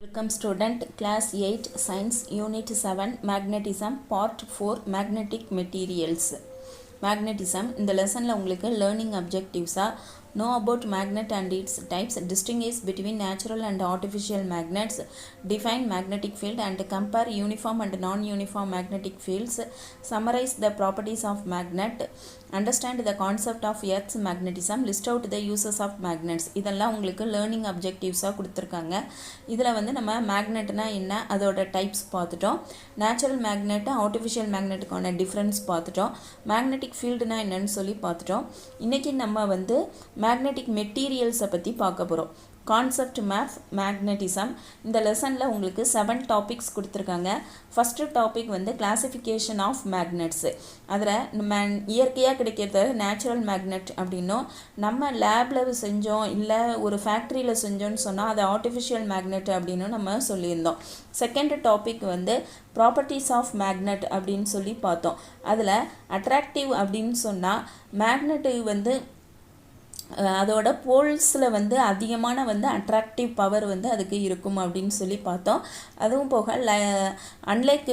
Welcome student, class 8 science unit 7 magnetism part 4 magnetic materials. Magnetism இந்த லெசனில் உங்களுக்கு learning objectives know about magnet and its types, distinguish between natural and artificial magnets, define magnetic field and compare uniform and non-uniform magnetic fields, summarize the properties of magnet, understand the concept of earth's magnetism, list out the uses of magnets. இதெல்லாம் உங்களுக்கு learning objectives கொடுத்துருக்காங்க. இதில் வந்து நம்ம மேக்னெட்னா என்ன, அதோட types பார்த்துட்டோம். Natural magnet artificial மேக்னெட்டுக்கான difference பார்த்துட்டோம். மேக்னெட்டிக் ஃபீல்டுனா என்னன்னு சொல்லி பார்த்துட்டோம். இன்றைக்கி நம்ம வந்து மேக்னெட்டிக் மெட்டீரியல்ஸை பற்றி பார்க்க போகிறோம். Concept map magnetism. இந்த லெசனில் உங்களுக்கு 7 டாபிக்ஸ் கொடுத்துருக்காங்க. ஃபஸ்ட்டு டாபிக் வந்து கிளாசிஃபிகேஷன் ஆஃப் மேக்னெட்ஸு. அதில் இயற்கையாக கிடைக்கிறது நேச்சுரல் மேக்னெட் அப்படின்னும், நம்ம லேபில் செஞ்சோம் இல்லை ஒரு ஃபேக்ட்ரியில் செஞ்சோன்னு சொன்னால் அது ஆர்டிஃபிஷியல் மேக்னெட் அப்படின்னு நம்ம சொல்லியிருந்தோம். செகண்ட் டாபிக் வந்து ப்ராப்பர்ட்டிஸ் ஆஃப் மேக்னெட் அப்படின்னு சொல்லி பார்த்தோம். அதில் அட்ராக்டிவ் அப்படின்னு சொன்னால் மேக்னெட்டு வந்து அதோட போல்ஸில் வந்து அதிகமான வந்து அட்ராக்டிவ் பவர் வந்து அதுக்கு இருக்கும் அப்படின்னு சொல்லி பார்த்தோம். அதுவும் போக அன்லைக்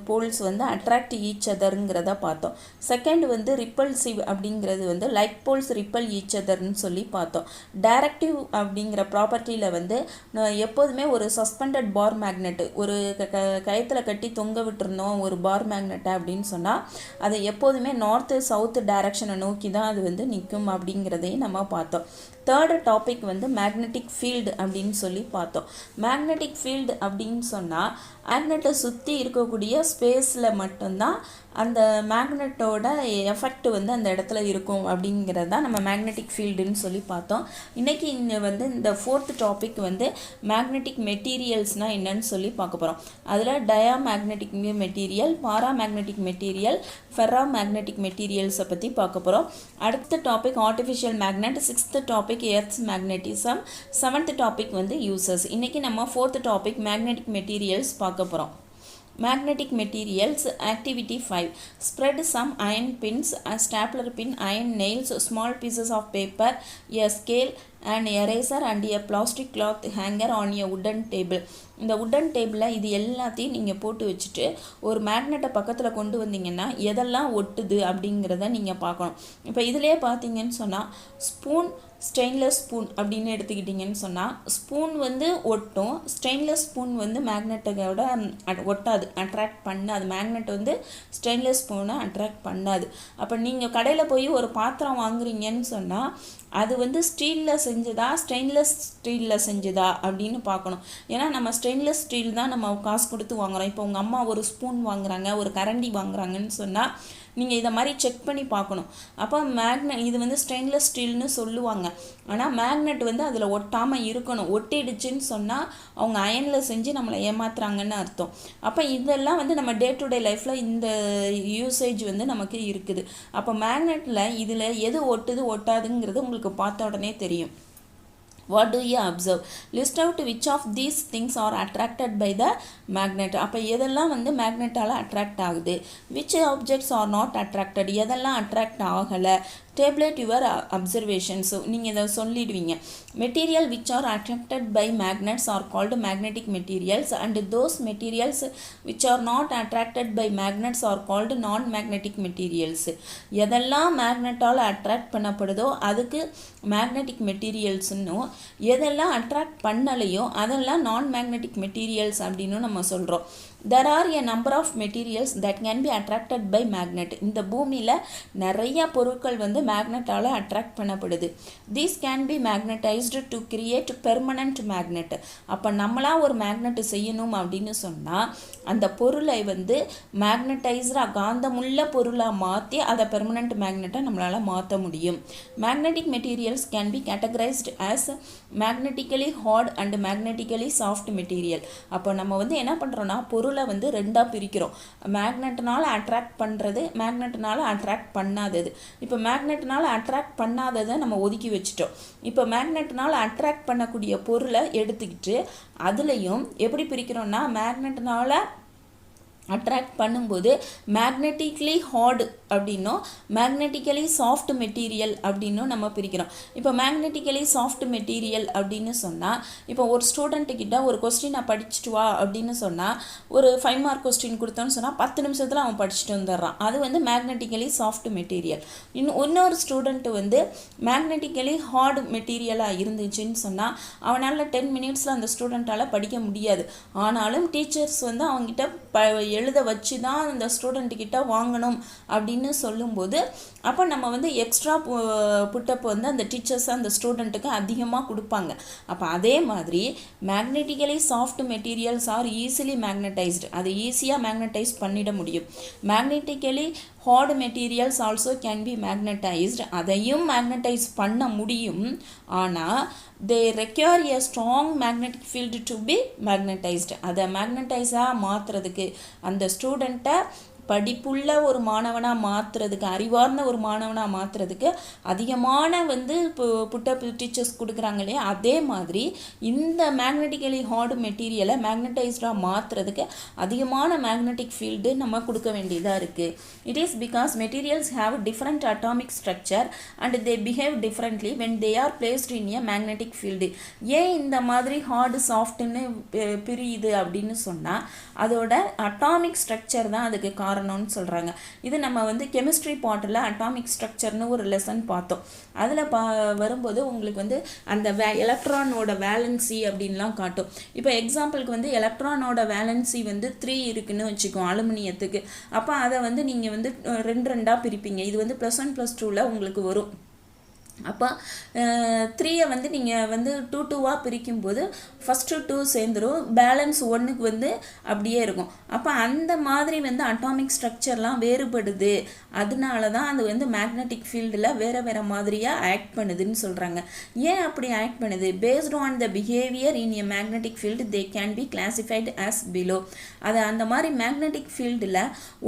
போல்ஸ் வந்து அட்ராக்ட் ஈச் அதருங்கிறத பார்த்தோம். செகண்ட் வந்து ரிப்பல்சிவ் அப்படிங்கிறது வந்து லைக் போல்ஸ் ரிப்பல் ஈச் அதர்னு சொல்லி பார்த்தோம். டைரக்டிவ் அப்படிங்கிற ப்ராப்பர்ட்டியில் வந்து எப்போதுமே ஒரு சஸ்பெண்டட் பார் மேக்னெட் ஒரு கயத்தில் கட்டி தொங்க விட்டுருந்தோம் ஒரு பார் மேக்னெட்டை அப்படின்னு சொன்னால் அது எப்போதுமே நார்த்து சவுத்து டைரக்ஷனை நோக்கி தான் அது வந்து நிற்கும் அப்படிங்கிறதையும் நம்ம பார்த்தோம். தேர்டு டாபிக் வந்து மேக்னெட்டிக் ஃபீல்டு அப்படின்னு சொல்லி பார்த்தோம். மேக்னெட்டிக் ஃபீல்டு அப்படின்னு சொன்னால் மேக்னெட்டை சுற்றி இருக்கக்கூடிய ஸ்பேஸில் மட்டும்தான் அந்த மேக்னெட்டோட எஃபெக்ட் வந்து அந்த இடத்துல இருக்கும் அப்படிங்கிறது தான் நம்ம மேக்னெட்டிக் ஃபீல்டுன்னு சொல்லி பார்த்தோம். இன்றைக்கி வந்து இந்த ஃபோர்த் டாபிக் வந்து மேக்னெட்டிக் மெட்டீரியல்ஸ்னால் என்னன்னு சொல்லி பார்க்க போகிறோம். அதில் டயா மேக்னெட்டிக் மெட்டீரியல், பாரா மேக்னெட்டிக் மெட்டீரியல், ஃபெரா மேக்னெட்டிக் மெட்டீரியல்ஸை பற்றி பார்க்க போகிறோம். அடுத்த topic artificial magnet, sixth topic earths magnetism, seventh topic வந்து யூசஸ். இன்றைக்கி நம்ம ஃபோர்த் டாபிக் மேக்னெட்டிக் மெட்டீரியல்ஸ் பார்க்க போகிறோம். Magnetic materials activity 5. Spread some iron pins, a stapler pin, iron nails, small pieces of paper, a scale, an eraser and a plastic cloth hanger on a wooden table. இந்த wooden டேபிளில் இது எல்லாத்தையும் நீங்கள் போட்டு வச்சுட்டு ஒரு மேக்னெட்டை பக்கத்தில் கொண்டு வந்தீங்கன்னா எதெல்லாம் ஒட்டுது அப்படிங்கிறத நீங்கள் பார்க்கணும். இப்போ இதிலே பார்த்தீங்கன்னு சொன்னால் ஸ்பூன், ஸ்டெயின்லெஸ் ஸ்பூன் அப்படின்னு எடுத்துக்கிட்டிங்கன்னு சொன்னால் ஸ்பூன் வந்து ஒட்டும், ஸ்டெயின்லெஸ் ஸ்பூன் வந்து மேக்னெட்டோட ஒட்டாது, அட்ராக்ட் பண்ணாது. மேக்னெட் வந்து ஸ்டெயின்லெஸ் ஸ்பூனை அட்ராக்ட் பண்ணாது. அப்போ நீங்கள் கடையில் போய் ஒரு பாத்திரம் வாங்குறீங்கன்னு சொன்னால் அது வந்து ஸ்டீலில் செஞ்சதா ஸ்டெயின்லெஸ் ஸ்டீலில் செஞ்சதா அப்படின்னு பார்க்கணும். ஏன்னா நம்ம ஸ்டெயின்லெஸ் ஸ்டீல் தான் நம்ம காசு கொடுத்து வாங்குகிறோம். இப்போ உங்கள் அம்மா ஒரு ஸ்பூன் வாங்குறாங்க, ஒரு கரண்டி வாங்குறாங்கன்னு சொன்னால் நீங்கள் இதை மாதிரி செக் பண்ணி பார்க்கணும். அப்போ இது வந்து ஸ்டெயின்லெஸ் ஸ்டீல்னு சொல்லுவாங்க, ஆனால் மேக்னெட் வந்து அதில் ஒட்டாமல் இருக்கணும். ஒட்டிடுச்சுன்னு சொன்னால் அவங்க அயனில் செஞ்சு நம்மளை ஏமாத்துறாங்கன்னு அர்த்தம். அப்போ இதெல்லாம் வந்து நம்ம டே டு டே லைஃப்பில் இந்த யூசேஜ் வந்து நமக்கு இருக்குது. அப்போ மேக்னெட்டில் இதில் எது ஒட்டுது ஒட்டாதுங்கிறது உங்களுக்கு பார்த்த உடனே தெரியும். What do you observe? List out which of these things are attracted by the magnet. அப்போ எதெல்லாம் வந்து மேக்னெட்டால் அட்ராக்ட் ஆகுது, which objects are not attracted, எதெல்லாம் அட்ராக்ட் ஆகலை. Tabulate your observations. நீங்கள் இதை சொல்லிடுவீங்க. Material which are attracted by magnets are called magnetic materials and those materials which are not attracted by magnets are called non-magnetic materials. எதெல்லாம் மேக்னெட்டால் attract பண்ணப்படுதோ அதுக்கு magnetic மெட்டீரியல்ஸ்னும், எதெல்லாம் attract பண்ணலையோ அதெல்லாம் நான் magnetic materials அப்படின்னு நம்ம சொல்கிறோம். There are a number of materials that can be attracted by magnet. இந்த பூமியில் நிறைய பொருட்கள் வந்து மேக்னெட்டால் அட்ராக்ட் பண்ணப்படுது. These can be magnetized to create permanent magnet. அப்போ நம்மளாக ஒரு மேக்னெட் செய்யணும் அப்படின்னு சொன்னால் அந்த பொருளை வந்து மேக்னடைஸ்டாக காந்தமுள்ள பொருளாக மாற்றி அதை பெர்மனண்ட் மேக்னெட்டை நம்மளால் மாற்ற முடியும். Magnetic materials can be categorised as magnetically hard and magnetically soft material. அப்போ நம்ம வந்து என்ன பண்ணுறோன்னா பொருளை வந்து ரெண்டாக பிரிக்கிறோம். மேக்னெட்னால் அட்ராக்ட் பண்ணுறது, மேக்னெட்னால் அட்ராக்ட் பண்ணாதது. இப்போ மேக்னெட்னால் அட்ராக்ட் பண்ணாததை நம்ம ஒதுக்கி வச்சுட்டோம். இப்போ மேக்னெட்னால் அட்ராக்ட் பண்ணக்கூடிய பொருளை எடுத்துக்கிட்டு அதுலேயும் எப்படி பிரிக்கிறோன்னா மேக்னெட்னால் அட்ராக்ட் பண்ணும்போது மேக்னெட்டிக்லி ஹார்டு அப்படின்னும் மேக்னெட்டிக்கலி சாஃப்ட் மெட்டீரியல் அப்படின்னும் நம்ம பிரிக்கிறோம். இப்போ மேக்னெட்டிக்கலி சாஃப்ட் மெட்டீரியல் அப்படின்னு சொன்னால், இப்போ ஒரு ஸ்டூடெண்ட்டுக்கிட்ட ஒரு கொஸ்டின் நான் படிச்சுட்டு வா அப்படின்னு சொன்னால், ஒரு 5 மார்க் கொஸ்டின் கொடுத்தோன்னு சொன்னால் 10 நிமிஷத்தில் அவன் படிச்சுட்டு வந்துடுறான். அது வந்து மேக்னெட்டிக்கலி சாஃப்ட் மெட்டீரியல். இன்னொரு ஸ்டூடெண்ட்டு வந்து மேக்னெட்டிக்கலி ஹார்டு மெட்டீரியலாக இருந்துச்சுன்னு சொன்னால், அவனால் 10 மினிட்ஸில் அந்த ஸ்டூடெண்ட்டால் படிக்க முடியாது. ஆனாலும் டீச்சர்ஸ் வந்து அவங்ககிட்ட எழுத வச்சு தான் அந்த ஸ்டூடெண்ட்டுக்கிட்ட வாங்கணும் அப்படின்னு சொல்லும்போது, அப்போ நம்ம வந்து எக்ஸ்ட்ரா புட்டப் வந்து அந்த டீச்சர்ஸ் அந்த ஸ்டூடெண்ட்டுக்கு அதிகமாக கொடுப்பாங்க. அப்போ அதே மாதிரி magnetically soft materials are easily magnetised, அது ஈஸியாக மேக்னடைஸ் பண்ணிட முடியும். Magnetically hard materials also can be magnetised, அதையும் மேக்னடைஸ் பண்ண முடியும். ஆனால் they require a strong magnetic field to be magnetized. அதை மேக்னடைஸாக மாற்றுறதுக்கு அந்த ஸ்டூடெண்ட்டை படிப்புள்ள ஒரு மாணவனாக மாற்றுறதுக்கு, அறிவார்ந்த ஒரு மாணவனாக மாற்றுறதுக்கு அதிகமான வந்து புட்டப் டீச்சர்ஸ் கொடுக்குறாங்க இல்லையா, அதே மாதிரி இந்த மேக்னெட்டிக்கலி ஹார்டு மெட்டீரியலை மேக்னடைஸ்டாக மாற்றுறதுக்கு அதிகமான மேக்னெட்டிக் ஃபீல்டு நம்ம கொடுக்க வேண்டியதாக இருக்குது. It is because materials have different atomic structure and they behave differently when they are placed in a magnetic field. ஏன் இந்த மாதிரி ஹார்டு சாஃப்ட்னு பிரியுது அப்படின்னு சொன்னால், அதோட அட்டாமிக் ஸ்ட்ரக்சர் தான் அதுக்கு காரணம்னு சொல்கிறாங்க. இது நம்ம வந்து கெமிஸ்ட்ரி பாட்டில் அட்டாமிக் ஸ்ட்ரக்சர்னு ஒரு லெசன் பார்த்தோம். அதில் வரும்போது உங்களுக்கு வந்து அந்த எலக்ட்ரானோட வேலன்சி அப்படின்லாம் காட்டும். இப்போ எக்ஸாம்பிளுக்கு வந்து எலக்ட்ரானோட வேலன்சி வந்து 3 இருக்குன்னு வச்சுக்கோம் அலுமினியத்துக்கு. அப்போ அதை வந்து நீங்கள் வந்து 2 பிரிப்பீங்க. இது வந்து +1 +2 உங்களுக்கு வரும். அப்போ 3 வந்து நீங்கள் வந்து 2 பிரிக்கும்போது ஃபஸ்ட்டு 2 சேர்ந்துடும், பேலன்ஸ் 1க்கு வந்து அப்படியே இருக்கும். அப்போ அந்த மாதிரி வந்து அட்டாமிக் ஸ்ட்ரக்சர்லாம் வேறுபடுது. அதனால தான் அது வந்து மேக்னெட்டிக் ஃபீல்டில் வேறு மாதிரியாக ஆக்ட் பண்ணுதுன்னு சொல்கிறாங்க. ஏன் அப்படி ஆக்ட் பண்ணுது? Based on the behaviour in a magnetic field they can be classified as below. அது அந்த மாதிரி மேக்னெட்டிக் ஃபீல்டில்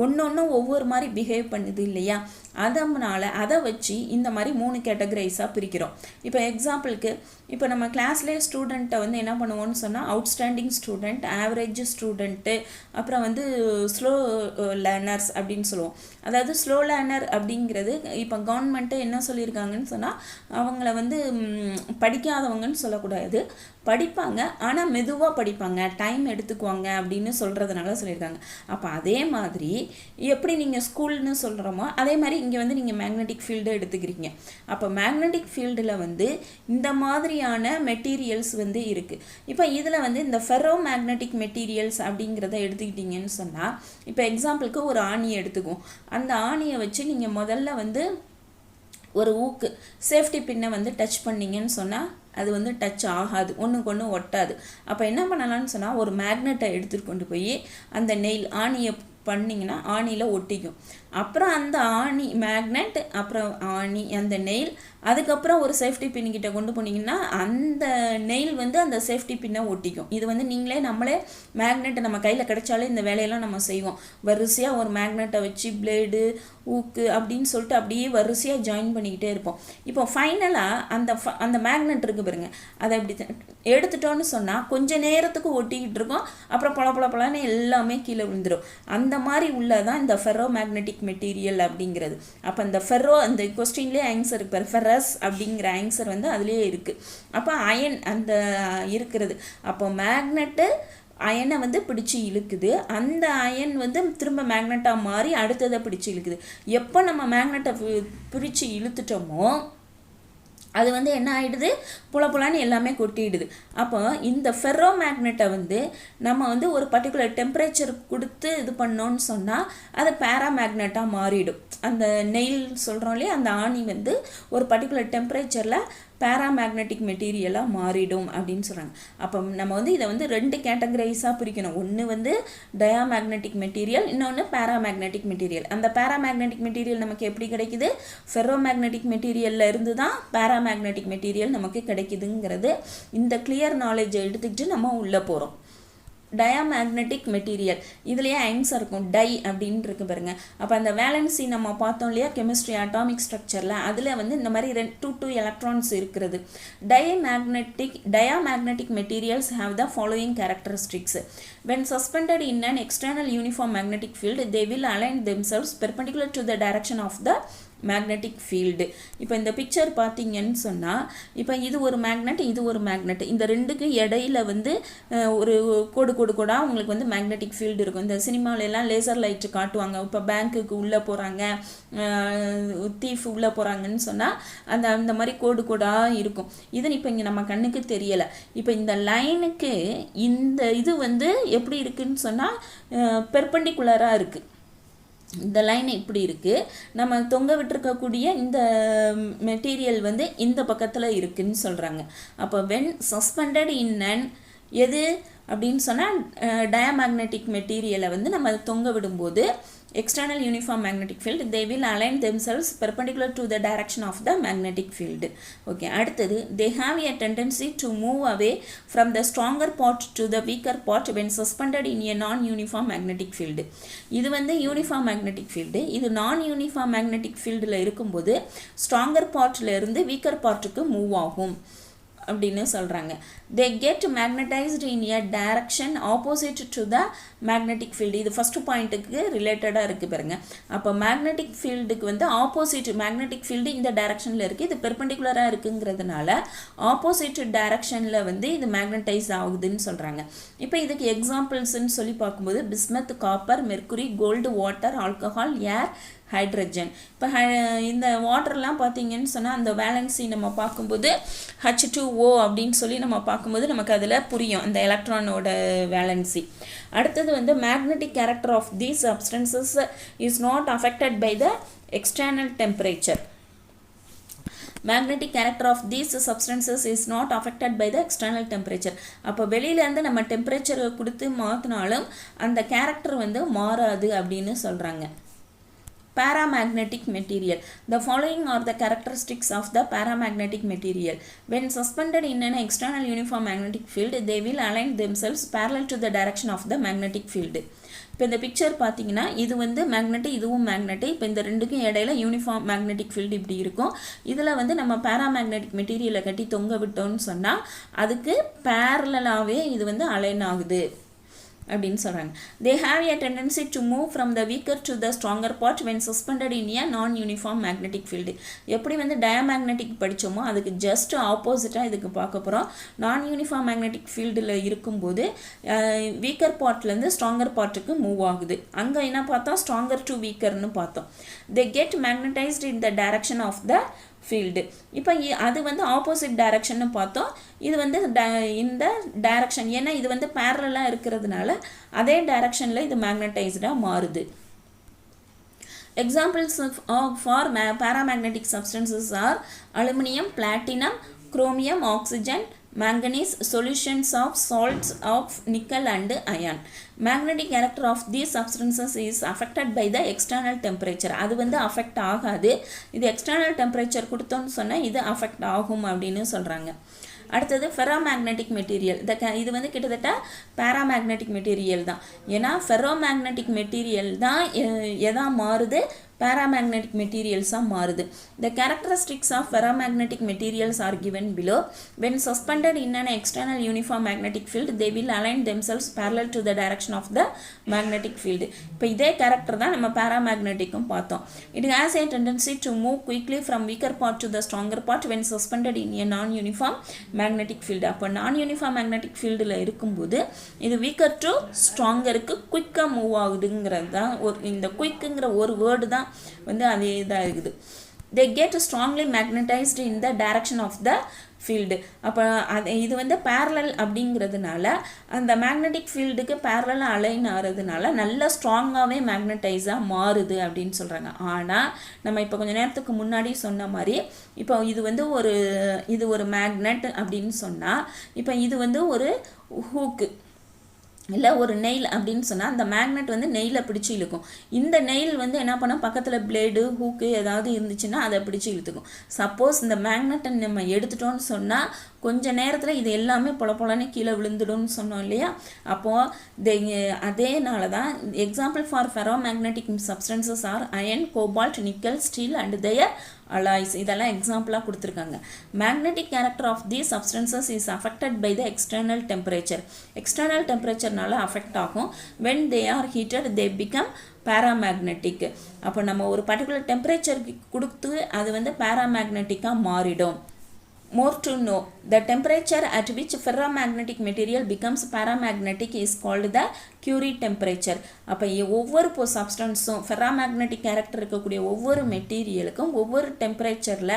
ஒன்று ஒவ்வொரு மாதிரி பிஹேவ் பண்ணுது இல்லையா, அதனால அதை வச்சு இந்த மாதிரி 3 கேட்டகரைஸாக பிரிக்கிறோம். இப்போ எக்ஸாம்பிளுக்கு இப்போ நம்ம கிளாஸ்லேயே ஸ்டூடெண்ட்டை வந்து என்ன பண்ணுவோம்னு சொன்னால், அவுட்ஸ்டாண்டிங் ஸ்டூடெண்ட், ஆவரேஜ் ஸ்டூடெண்ட்டு, அப்புறம் வந்து ஸ்லோ லேர்னர்ஸ் அப்படின்னு சொல்லுவோம். அதாவது ஸ்லோ லேர்னர் அப்படிங்கிறது இப்போ கவர்மெண்ட்டு என்ன சொல்லியிருக்காங்கன்னு சொன்னால், அவங்கள வந்து படிக்காதவங்கன்னு சொல்லக்கூடாது, படிப்பாங்க ஆனால் மெதுவாக படிப்பாங்க, டைம் எடுத்துக்குவாங்க அப்படின்னு சொல்கிறதுனால சொல்லியிருக்காங்க. அப்போ அதே மாதிரி எப்படி நீங்கள் ஸ்கூல்னு சொல்கிறோமோ அதே மாதிரி இங்கே வந்து நீங்கள் மேக்னெட்டிக் ஃபீல்டு எடுத்துக்கிறீங்க. அப்போ மேக்னெட்டிக் ஃபீல்டில் வந்து இந்த மாதிரியான மெட்டீரியல்ஸ் வந்து இருக்குது. இப்போ இதில் வந்து இந்த ஃபெரோ மேக்னெட்டிக் மெட்டீரியல்ஸ் அப்படிங்கிறத எடுத்துக்கிட்டிங்கன்னு சொன்னால், இப்போ எக்ஸாம்பிளுக்கு ஒரு ஆணியை எடுத்துக்குவோம். அந்த ஆணியை வச்சு நீங்கள் முதல்ல வந்து ஒரு ஊக்கு சேஃப்டி பின்னை வந்து டச் பண்ணிங்கன்னு சொன்னால் அது வந்து டச் ஆகாது, ஒன்றுக்கு ஒன்று ஒட்டாது. அப்போ என்ன பண்ணலான்னு சொன்னால், ஒரு மேக்னெட்டை எடுத்துகிட்டு கொண்டு போய் அந்த நெயில் ஆணியை பண்ணிங்கன்னா ஆணியில் ஒட்டிக்கும். அப்புறம் அந்த ஆணி மேக்னெட், அப்புறம் ஆணி, அந்த நெயில், அதுக்கப்புறம் ஒரு சேஃப்டி பின்கிட்ட கொண்டு போனீங்கன்னா அந்த நெயில் வந்து அந்த சேஃப்டி பின்னை ஒட்டிக்கும். இது வந்து நம்மளே மேக்னெட்டை நம்ம கையில் கிடைச்சாலே இந்த வேலையெல்லாம் நம்ம செய்வோம். வரிசையாக ஒரு மேக்னெட்டை வச்சு பிளேடு, ஊக்கு அப்படின்னு சொல்லிட்டு அப்படியே வரிசையாக ஜாயின் பண்ணிக்கிட்டே இருப்போம். இப்போ ஃபைனலாக அந்த மேக்னெட் இருக்குது பாருங்க, அதை அப்படி எடுத்துட்டோன்னு சொன்னால் கொஞ்சம் நேரத்துக்கு ஒட்டிக்கிட்டு இருக்கோம், அப்புறம் பழன்னு எல்லாமே கீழே விழுந்துடும். அந்த மாதிரி உள்ளதான் இந்த ஃபெரோ மேக்னெட்டிக் மெட்டீரியல் அப்படிங்கிறது. அப்போ இந்த ஃபெரோ, அந்த கொஸ்டின்லேயே ஆன்சர் இருப்பார், ஃபெரஸ் அப்படிங்கிற ஆன்சர் வந்து அதுலேயே இருக்குது. அப்போ அயன் அந்த இருக்கிறது. அப்போ மேக்னெட்டு அயனை வந்து பிடிச்சி இழுக்குது, அந்த அயன் வந்து திரும்ப மேக்னெட்டாக மாறி அடுத்ததை பிடிச்சி இழுக்குது. எப்போ நம்ம மேக்னெட்டை பிடிச்சி இழுத்துட்டோமோ அது வந்து என்ன ஆகிடுது, புலப்புலான்னு எல்லாமே கொட்டிடுது. அப்போ இந்த ஃபெரோ மேக்னெட்டை வந்து நம்ம வந்து ஒரு பர்டிகுலர் டெம்பரேச்சர் கொடுத்து இது பண்ணோன்னு சொன்னால் அது பேராமேக்னெட்டாக மாறிடும். அந்த நெயில் சொல்கிறோம் இல்லையா, அந்த ஆணி வந்து ஒரு பர்டிகுலர் டெம்பரேச்சரில் பேராமேக்னெட்டிக் மெட்டீரியலாக மாறிடும் அப்படின்னு சொல்கிறாங்க. அப்போ நம்ம வந்து இதை வந்து 2 கேட்டகரைஸாக பிரிக்கணும். ஒன்று வந்து டயாமேக்னெட்டிக் மெட்டீரியல், இன்னொன்று பேராமேக்னெட்டிக் மெட்டீரியல். அந்த பேராமேக்னெட்டிக் மெட்டீரியல் நமக்கு எப்படி கிடைக்குது, ஃபெரோ மேக்னெட்டிக் மெட்டீரியலில் இருந்து தான் பேராமேக்னெட்டிக் மெட்டீரியல் நமக்கு கிடைக்குதுங்கிறது இந்த கிளியர் நாலேஜை எடுத்துக்கிட்டு நம்ம உள்ளே போகிறோம். Diamagnetic material. இதுலேயே ஐன்ஸாக இருக்கும், டை அப்படின்னு இருக்கு பாருங்க. அப்போ அந்த வேலன்சி நம்ம பார்த்தோம் இல்லையா கெமிஸ்ட்ரி அட்டாமிக் ஸ்ட்ரக்சரில், அதில் வந்து இந்த மாதிரி 2 எலக்ட்ரான்ஸ் இருக்கிறது. Diamagnetic materials have the following characteristics. When suspended in an external uniform magnetic field, they will align themselves perpendicular to the direction of the magnetic field. இப்போ இந்த பிக்சர் பார்த்தீங்கன்னு சொன்னால், இப்போ இது ஒரு மேக்னெட், இது ஒரு மேக்னெட், இந்த ரெண்டுக்கு இடையில வந்து ஒரு கோடாக உங்களுக்கு வந்து மேக்னெட்டிக் ஃபீல்டு இருக்கும். இந்த சினிமாவிலலாம் லேசர் லைட்டு காட்டுவாங்க. இப்போ பேங்க்குக்கு உள்ளே போகிறாங்க, தீஃப் உள்ளே போகிறாங்கன்னு சொன்னால் அந்த மாதிரி கோடாக இருக்கும். இது இப்போ இங்கே நம்ம கண்ணுக்கு தெரியலை. இப்போ இந்த லைனுக்கு இந்த இது வந்து எப்படி இருக்குன்னு சொன்னால் பெர்பெண்டிகுலராக இருக்குது. இந்த லைன் இப்படி இருக்குது, நம்ம தொங்க விட்டுருக்கக்கூடிய இந்த மெட்டீரியல் வந்து இந்த பக்கத்தில் இருக்குதுன்னு சொல்கிறாங்க. அப்போ வென் சஸ்பெண்டட் இன் அன் எது அப்படின்னு சொன்னால் டயாமேக்னெட்டிக் மெட்டீரியலை வந்து நம்ம தொங்க விடும்போது external uniform magnetic field, they will align themselves perpendicular to the direction of the magnetic field. Okay, அடுத்தது they have a tendency to move away from the stronger part to the weaker part when suspended in a non-uniform magnetic field. இது வந்து uniform magnetic field, இது non-uniform magnetic fieldல இருக்கும்போது stronger partல இருந்து weaker partக்கு move ஆகும் அப்படின்னு சொல்கிறாங்க. they get magnetized in a direction opposite to the magnetic field. இது first பாயிண்ட்டுக்கு ரிலேட்டடாக இருக்குது பாருங்க. அப்போ மேக்னெட்டிக் ஃபீல்டுக்கு வந்து ஆப்போசிட் மேக்னெட்டிக் ஃபீல்டு இந்த டைரக்ஷனில் இருக்குது, இது பெர்பெண்டிகுலராக இருக்குங்கிறதுனால ஆப்போசிட் டைரக்ஷனில் வந்து இது மேக்னடைஸ் ஆகுதுன்னு சொல்கிறாங்க. இப்போ இதுக்கு எக்ஸாம்பிள்ஸ்ன்னு சொல்லி பார்க்கும்போது bismuth, copper, mercury, gold, water, alcohol, air, hydrogen. இப்போ இந்த வாட்டர்லாம் பார்த்தீங்கன்னு சொன்னால் அந்த வேலன்சி நம்ம பார்க்கும்போது H2O அப்படின்னு சொல்லி நம்ம பார்க்கும்போது நமக்கு அதில் புரியும் அந்த எலக்ட்ரானோட வேலன்சி. அடுத்தது வந்து magnetic character of these substances is not affected by the external temperature. magnetic character of these substances is not affected by the external temperature. அப்போ வெளியிலேருந்து நம்ம டெம்பரேச்சர் கொடுத்து மாற்றினாலும் அந்த கேரக்டர் வந்து மாறாது அப்படின்னு சொல்கிறாங்க. Paramagnetic material. The following are the characteristics of the paramagnetic material. When suspended in an external uniform magnetic field, they will align themselves parallel to the direction of the magnetic field. இப்போ இந்த picture பார்த்தீங்கன்னா இது வந்து magnet, இதுவும் magnet. இப்போ இந்த ரெண்டுக்கும் இடையில யூனிஃபார்ம் மேக்னெட்டிக் ஃபீல்டு இப்படி இருக்கும். இதில் வந்து நம்ம பேராமேக்னெட்டிக் மெட்டீரியலை கட்டி தொங்க விட்டோம்னு சொன்னால் அதுக்கு பேரலாகவே இது வந்து அலைன் ஆகுது அப்படின்னு சொல்கிறாங்க. they have a tendency to move from the weaker to the stronger part when suspended in a non-uniform magnetic field. எப்படி வந்து டயாமேக்னெட்டிக் படித்தோமோ அதுக்கு ஜஸ்ட் ஆப்போசிட்டாக இதுக்கு பார்க்க போகிறோம். நான் யூனிஃபார்ம் மேக்னெட்டிக் ஃபீல்டில் இருக்கும்போது வீக்கர் பார்ட்லேருந்து ஸ்ட்ராங்கர் பார்ட்டுக்கு மூவ் ஆகுது. அங்கே என்ன பார்த்தோம், ஸ்ட்ராங்கர் டு வீக்கர்னு பார்த்தோம். they get magnetized in the direction of the field. இப்போ அது வந்து ஆப்போசிட் டைரக்ஷன்னு பார்த்தோம், இது வந்து இந்த டைரக்ஷன், ஏன்னா இது வந்து பேரலாக இருக்கிறதுனால அதே டைரக்ஷனில் இது மேக்னடைஸ்டாக மாறுது. Examples for paramagnetic substances are aluminum, platinum, chromium, oxygen, manganese, solutions of salts of nickel and iron. Magnetic character of these substances is affected by the external temperature. அது வந்து அஃபெக்ட் ஆகாது, இது எக்ஸ்டர்னல் டெம்பரேச்சர் கொடுத்தோன்னு சொன்னால் இது affect ஆகும் அப்படின்னு சொல்கிறாங்க. அடுத்தது ஃபெரோமேக்னெட்டிக் மெட்டீரியல். இது வந்து கிட்டத்தட்ட பேராமேக்னெட்டிக் மெட்டீரியல் தான். ஏன்னா ஃபெரோமேக்னெட்டிக் மெட்டீரியல் தான் எதா மாறுது, paramagnetic materials are மாறுது. The characteristics of ferromagnetic materials are given below. When suspended in an external uniform magnetic field, they will align themselves parallel to the direction of the magnetic field. இப்போ இதே character தான் நம்ம paramagneticum பார்த்தோம். It has a tendency to move quickly from weaker part to the stronger part when suspended in a non-uniform magnetic field. அப்போ non-uniform magnetic fieldல இருக்கும்போது இது weaker to strongerக்கு குயிக்காக move ஆகுதுங்கிறது தான். இந்த குயிக்குங்கிற ஒரு வேர்டு தான் வந்து அதே இதாக இருக்குது. they get strongly magnetized in the direction of the field. அப்போ அது இது வந்து parallel அப்படிங்கிறதுனால அந்த மேக்னெட்டிக் ஃபீல்டுக்கு பேரலாக அலைன் ஆகிறதுனால நல்ல ஸ்ட்ராங்காகவே மேக்னடைஸாக மாறுது அப்படின்னு சொல்கிறாங்க. ஆனால் நம்ம இப்போ கொஞ்சம் நேரத்துக்கு முன்னாடி சொன்ன மாதிரி இப்போ இது வந்து இது ஒரு மேக்னெட் அப்படின்னு சொன்னால் இப்போ இது வந்து ஒரு ஹூக்கு இல்லை ஒரு நெயில் அப்படின்னு சொன்னால் அந்த மேக்னெட் வந்து நெயிலை பிடிச்சி இழுக்கும். இந்த நெயில் வந்து என்ன பண்ணால் பக்கத்தில் பிளேடு, ஹூக்கு ஏதாவது இருந்துச்சுன்னா அதை பிடிச்சி இழுத்துக்கும். சப்போஸ் இந்த மேக்னெட்டை நம்ம எடுத்துட்டோன்னு சொன்னால் கொஞ்ச நேரத்தில் இது எல்லாமே பொலன்னு கீழே விழுந்துடும்னு சொன்னோம் இல்லையா. அப்போது அதேனால தான் example for ferromagnetic substances are iron, cobalt, nickel, steel and their alloys. இதெல்லாம் எக்ஸாம்பிளாக கொடுத்துருக்காங்க. Magnetic character of the substances is affected by the external temperature. External டெம்பரேச்சர்னால அஃபெக்ட் ஆகும். when they are heated they become paramagnetic. அப்போ நம்ம ஒரு particular டெம்பரேச்சருக்கு கொடுத்து அது வந்து பேராமேக்னெட்டிக்காக மாறிடும். More to know, the temperature at which ferromagnetic material becomes paramagnetic is called the Curie temperature. அப்போ ஒவ்வொரு சப்ஸ்டன்ஸும் ஃபெராமேக்னெட்டிக் கேரக்டர் இருக்கக்கூடிய ஒவ்வொரு மெட்டீரியலுக்கும் ஒவ்வொரு டெம்பரேச்சரில்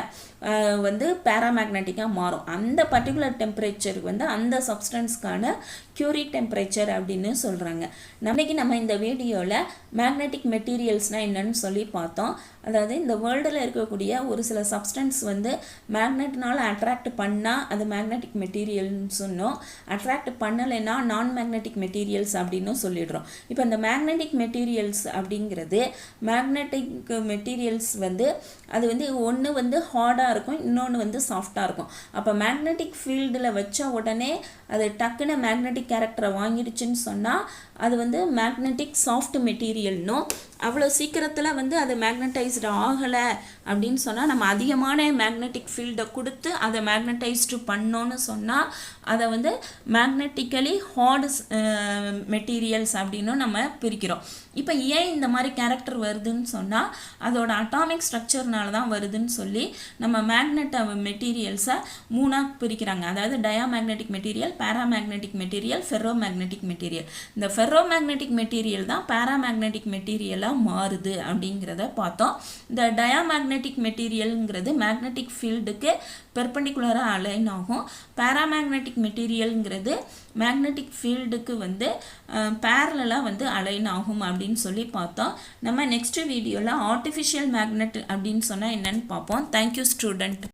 வந்து பேராமேக்னெட்டிக்காக மாறும். அந்த பர்டிகுலர் டெம்பரேச்சருக்கு வந்து அந்த சப்ஸ்டன்ஸ்க்கான Curie டெம்பரேச்சர் அப்படின்னு சொல்கிறாங்க. இன்னைக்கு நம்ம இந்த வீடியோவில் மேக்னெட்டிக் மெட்டீரியல்ஸ்னால் என்னன்னு சொல்லி பார்த்தோம். அதாவது இந்த வேர்ல்டில் இருக்கக்கூடிய ஒரு சில சப்ஸ்டன்ஸ் வந்து மேக்னெட்னால் அட்ராக்ட் பண்ணால் அது மேக்னெட்டிக் மெட்டீரியல்னு சொன்னோம். அட்ராக்ட் பண்ணலைன்னா நான் மேக்னெட்டிக் மெட்டீரியல்ஸ் அப்படின்னு சொல்லிடுறோம். இப்போ இந்த மேக்னெட்டிக் மெட்டீரியல்ஸ் அப்படிங்கிறது மேக்னெட்டிக் மெட்டீரியல்ஸ் வந்து அது வந்து ஒன்று வந்து ஹார்டாக இருக்கும், இன்னொன்று வந்து சாஃப்டாக இருக்கும். அப்போ மேக்னெட்டிக் ஃபீல்டில் வச்ச உடனே அது டக்குன்னு மேக்னெட்டிக் கேரக்டரை வாங்கிடுச்சுன்னு சொன்னால் அது வந்து மேக்னெட்டிக் சாஃப்ட் மெட்டீரியல்னும், அவ்வளோ சீக்கிரத்தில் வந்து அது மேக்னடைஸ்டு ஆகலை அப்படின்னு சொன்னால் நம்ம அதிகமான மேக்னெட்டிக் ஃபீல்டை கொடுத்து அதை மேக்னடைஸ்டு பண்ணோன்னு சொன்னால் அதை வந்து மேக்னெட்டிக்கலி ஹார்டு மெட்டீரியல்ஸ் அப்படின்னு நம்ம பிரிக்கிறோம். இப்போ ஏன் இந்த மாதிரி கேரக்டர் வருதுன்னு சொன்னால் அதோட அட்டாமிக் ஸ்ட்ரக்சர்னால தான் வருதுன்னு சொல்லி நம்ம மேக்னெட் மெட்டீரியல்ஸை மூணாக பிரிக்கிறாங்க. அதாவது diamagnetic material, paramagnetic material, ferromagnetic material. இந்த ஃபெர்ரோமேக்னெட்டிக் மெட்டீரியல் தான் பேராமேக்னெட்டிக் மெட்டீரியலாக மாறுது அப்படிங்கிறத பார்த்தோம். இந்த டயாமேக்னெட்டிக் மெட்டீரியல்ங்கிறது மேக்னெட்டிக் ஃபீல்டுக்கு பெர்பெண்டிகுலராக அலைன் ஆகும். பேராமேக்னெட்டிக் மெட்டீரியல்ங்கிறது மேக்னெட்டிக் ஃபீல்டுக்கு வந்து பேரலாக வந்து அலைன் ஆகும் அப்படின்னு சொல்லி பார்த்தோம். நம்ம நெக்ஸ்ட் வீடியோவில் ஆர்டிஃபிஷியல் மேக்னெட் அப்படின்னு சொன்னால் என்னன்னு பார்ப்போம். Thank you student.